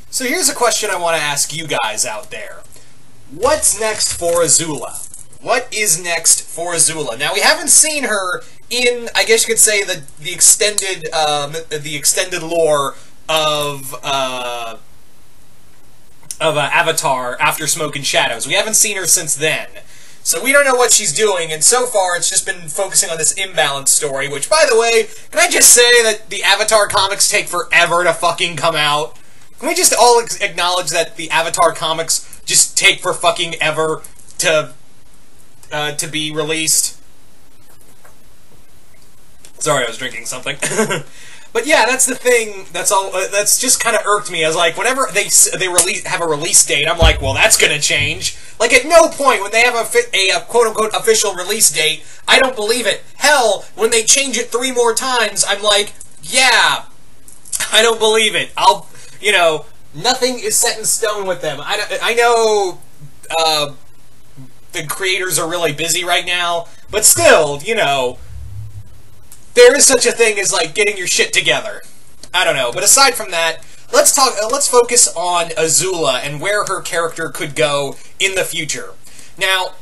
So here's a question I want to ask you guys out there. What's next for Azula? What is next for Azula? Now, we haven't seen her in, I guess you could say, the extended lore of Avatar after Smoke and Shadows. We haven't seen her since then. So we don't know what she's doing, and so far it's just been focusing on this imbalance story, which, by the way, can I just say that the Avatar comics take forever to fucking come out? Can we just all acknowledge that the Avatar comics just take for fucking ever to be released? Sorry, I was drinking something. But yeah, that's the thing. That's all. That's just kind of irked me. I was like, whenever they have a release date, I'm like, well, that's gonna change. Like, at no point when they have a quote-unquote official release date, I don't believe it. Hell, when they change it 3 more times, I'm like, yeah, I don't believe it. You know, nothing is set in stone with them. I know the creators are really busy right now, but still, you know, there is such a thing as, like, getting your shit together. I don't know, but aside from that, let's focus on Azula and where her character could go in the future. Now,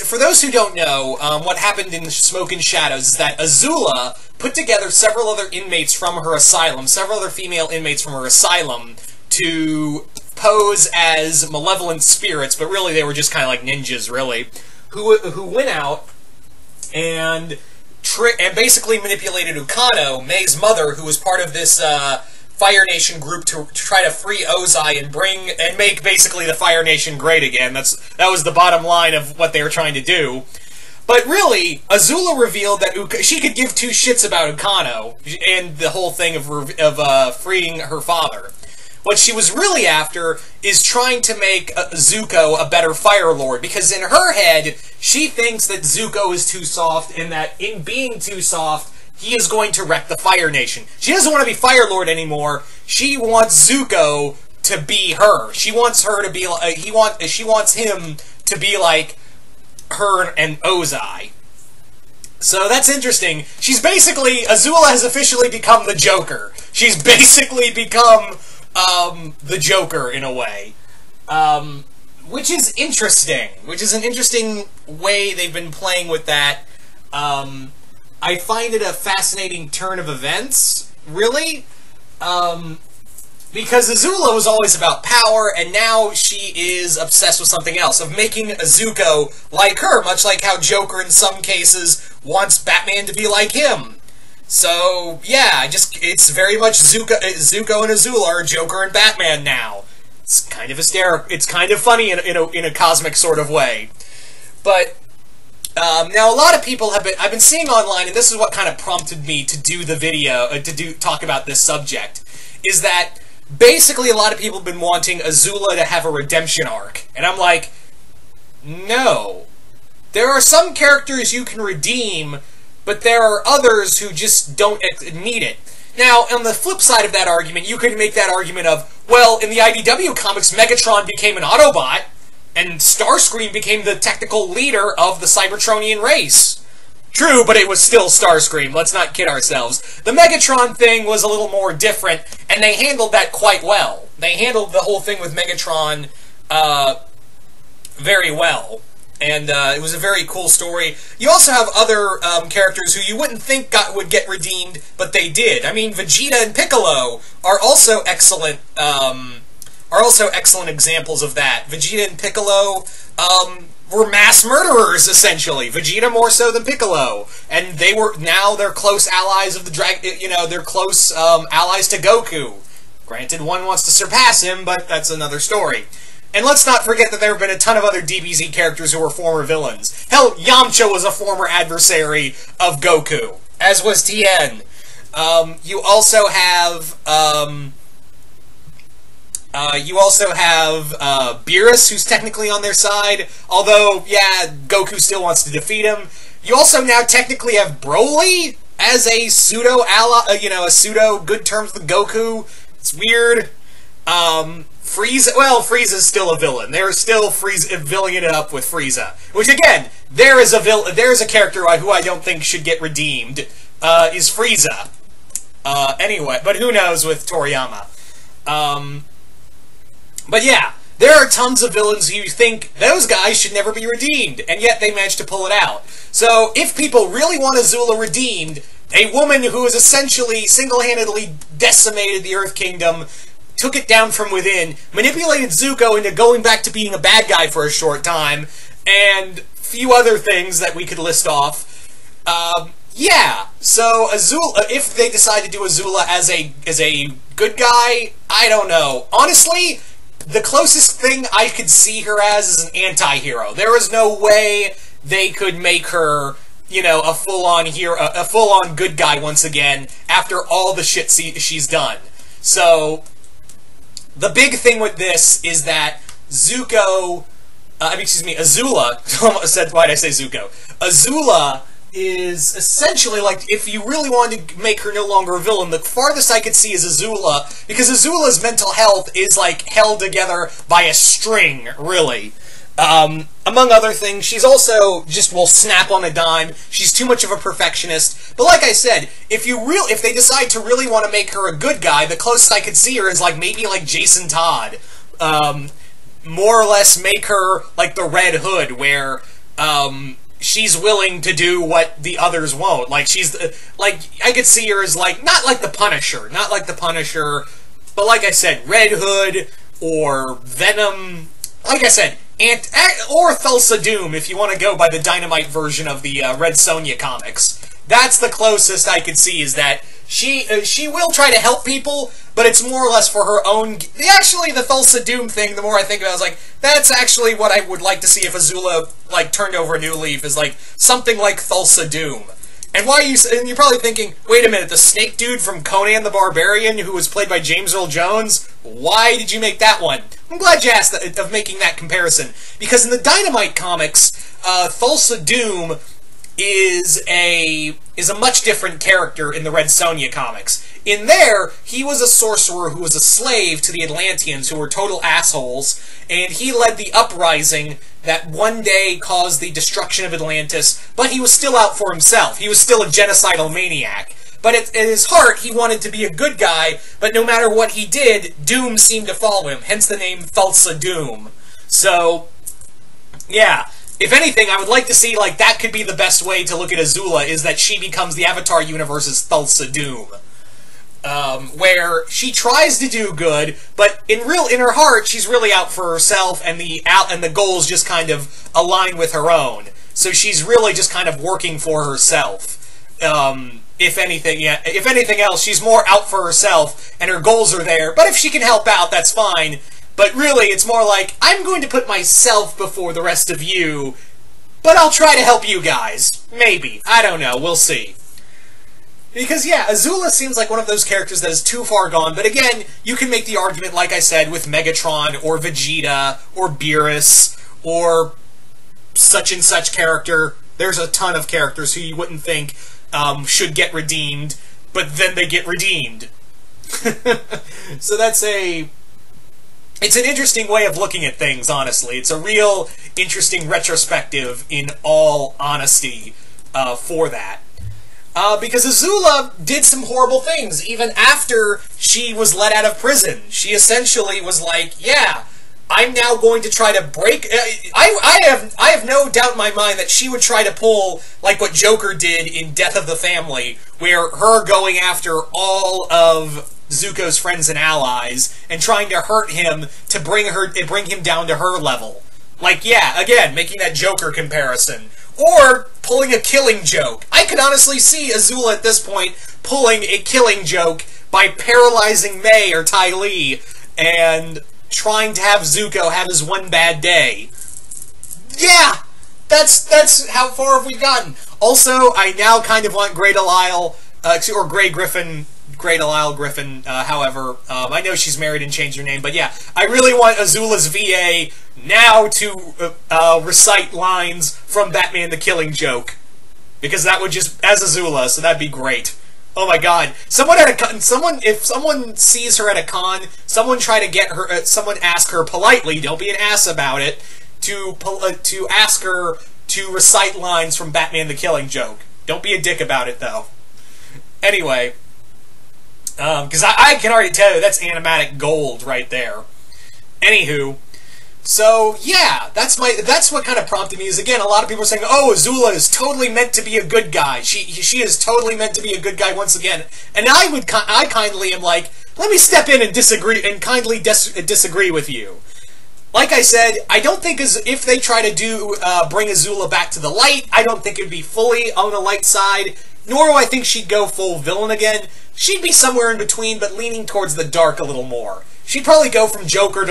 for those who don't know, what happened in Smoke and Shadows is that Azula put together several other inmates from her asylum, several other female inmates from her asylum, to pose as malevolent spirits, but really they were just kind of like ninjas, really, who went out and basically manipulated Ukano, Mei's mother, who was part of this Fire Nation group to try to free Ozai and make basically the Fire Nation great again. That was the bottom line of what they were trying to do. But really, Azula revealed that she could give 2 shits about Ukano and the whole thing of freeing her father. What she was really after is trying to make Zuko a better Fire Lord, because in her head, she thinks that Zuko is too soft, and that in being too soft, he is going to wreck the Fire Nation. She doesn't want to be Fire Lord anymore. She wants Zuko to be her. She wants her to be like she wants him to be like her and Ozai. So that's interesting. Azula has officially become the Joker. She's basically become the Joker in a way, which is interesting. Which is an interesting way they've been playing with that. I find it a fascinating turn of events, really, because Azula was always about power, and now she is obsessed with something else, of making Zuko like her, much like how Joker in some cases wants Batman to be like him. So, yeah, it's very much Zuko and Azula are Joker and Batman now. It's kind of hysterical. It's kind of funny in a cosmic sort of way. But now a lot of people I've been seeing online, and this is what kind of prompted me to do the video, talk about this subject, is that basically a lot of people have been wanting Azula to have a redemption arc. And I'm like, no. There are some characters you can redeem, but there are others who just don't need it. Now, on the flip side of that argument, you could make that argument of, well, in the IDW comics, Megatron became an Autobot, and Starscream became the technical leader of the Cybertronian race. True, but it was still Starscream, let's not kid ourselves. The Megatron thing was a little more different, and they handled that quite well. They handled the whole thing with Megatron very well. And it was a very cool story. You also have other characters who you wouldn't think would get redeemed, but they did. I mean, Vegeta and Piccolo are also excellent. Examples of that. Vegeta and Piccolo were mass murderers, essentially. Vegeta more so than Piccolo, and they're close allies of the dragon. You know, they're close allies to Goku. Granted, one wants to surpass him, but that's another story. And let's not forget that there have been a ton of other DBZ characters who were former villains. Hell, Yamcha was a former adversary of Goku, as was Tien. You also have Beerus, who's technically on their side, although, yeah, Goku still wants to defeat him. You also now technically have Broly as a pseudo-ally, a pseudo-good terms with Goku. It's weird. Frieza's still a villain. They're still villaining it up with Frieza. Which, again, there is a character who I don't think should get redeemed, is Frieza. Anyway, but who knows with Toriyama. But yeah, there are tons of villains who you think those guys should never be redeemed, and yet they manage to pull it out. So if people really want Azula redeemed, a woman who has essentially single-handedly decimated the Earth Kingdom, took it down from within, manipulated Zuko into going back to being a bad guy for a short time, and a few other things that we could list off. Yeah, so Azula, if they decide to do Azula as a good guy, I don't know. Honestly, the closest thing I could see her as is an anti-hero. There is no way they could make her, you know, a full-on hero, a full-on good guy once again after all the shit she's done. So the big thing with this is that Azula, why did I say Zuko? Azula is essentially like, if you really wanted to make her no longer a villain, the farthest I could see is Azula, because Azula's mental health is, like, held together by a string, really. Among other things, she's also just will snap on a dime. She's too much of a perfectionist. But like I said, if they decide to really want to make her a good guy, the closest I could see her is, like, maybe like Jason Todd. More or less make her like the Red Hood, where, she's willing to do what the others won't. Like, I could see her as, like, not like the Punisher, but like I said, Red Hood, or Venom, like I said, or Thulsa Doom, if you want to go by the Dynamite version of the Red Sonja comics. That's the closest I could see, is that she will try to help people, but it's more or less for her own... Actually, the Thulsa Doom thing, the more I think about it, I was like, that's actually what I would like to see if Azula, like, turned over a new leaf, is, like, something like Thulsa Doom. And you're probably thinking, wait a minute, the snake dude from Conan the Barbarian, who was played by James Earl Jones, why did you make that one? I'm glad you asked of making that comparison, because in the Dynamite comics, Thulsa Doom is a much different character in the Red Sonja comics. In there, he was a sorcerer who was a slave to the Atlanteans, who were total assholes, and he led the uprising that one day caused the destruction of Atlantis, but he was still out for himself. He was still a genocidal maniac. But at his heart, he wanted to be a good guy, but no matter what he did, Doom seemed to follow him, hence the name Thulsa Doom. So, yeah. If anything, I would like to see, like, that could be the best way to look at Azula, is that she becomes the Avatar universe's Thulsa Doom. Where she tries to do good, but in her heart, she's really out for herself, and the goals just kind of align with her own. So she's really just kind of working for herself. If anything else, she's more out for herself, and her goals are there, but if she can help out, that's fine. But really, it's more like, I'm going to put myself before the rest of you, but I'll try to help you guys. Maybe. I don't know. We'll see. Because, yeah, Azula seems like one of those characters that is too far gone, but again, you can make the argument, like I said, with Megatron, or Vegeta, or Beerus, or such and such character. There's a ton of characters who you wouldn't think should get redeemed, but then they get redeemed. So that's it's an interesting way of looking at things, honestly. It's a real interesting retrospective, in all honesty, for that. Because Azula did some horrible things, even after she was let out of prison. She essentially was like, yeah, I'm now going to try to break... I have no doubt in my mind that she would try to pull, like what Joker did in Death of the Family, where her going after all of Zuko's friends and allies, and trying to hurt him to bring him down to her level. Like, yeah, again, making that Joker comparison. Or pulling a Killing Joke. I could honestly see Azula at this point pulling a Killing Joke by paralyzing May or Ty Lee, and trying to have Zuko have his one bad day. Yeah! That's how far have we gotten. Also, I now kind of want Grey Delisle, or Grey Delisle Griffin, however. I know she's married and changed her name, but yeah, I really want Azula's VA now to recite lines from Batman the Killing Joke. Because that would just, as Azula, so that'd be great. Oh my god. If someone sees her at a con, someone try to get her, someone ask her politely, don't be an ass about it, to ask her to recite lines from Batman the Killing Joke. Don't be a dick about it, though. Anyway, because I can already tell you, that's animatic gold right there. Anywho, so yeah, that's what kind of prompted me. Is again, a lot of people are saying, "Oh, Azula is totally meant to be a good guy. She is totally meant to be a good guy once again." And I kindly am like, let me step in and disagree and kindly disagree with you. Like I said, I don't think if they try to bring Azula back to the light, I don't think it would be fully on the light side. Nor do I think she'd go full villain again. She'd be somewhere in between, but leaning towards the dark a little more. She'd probably go from Joker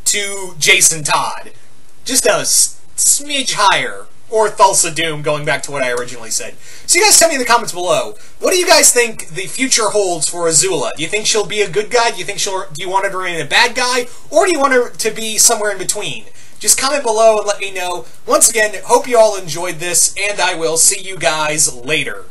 to Jason Todd. Just a smidge higher. Or Thulsa Doom, going back to what I originally said. So you guys tell me in the comments below, what do you guys think the future holds for Azula? Do you think she'll be a good guy? Do you want her to remain a bad guy? Or do you want her to be somewhere in between? Just comment below and let me know. Once again, hope you all enjoyed this, and I will see you guys later.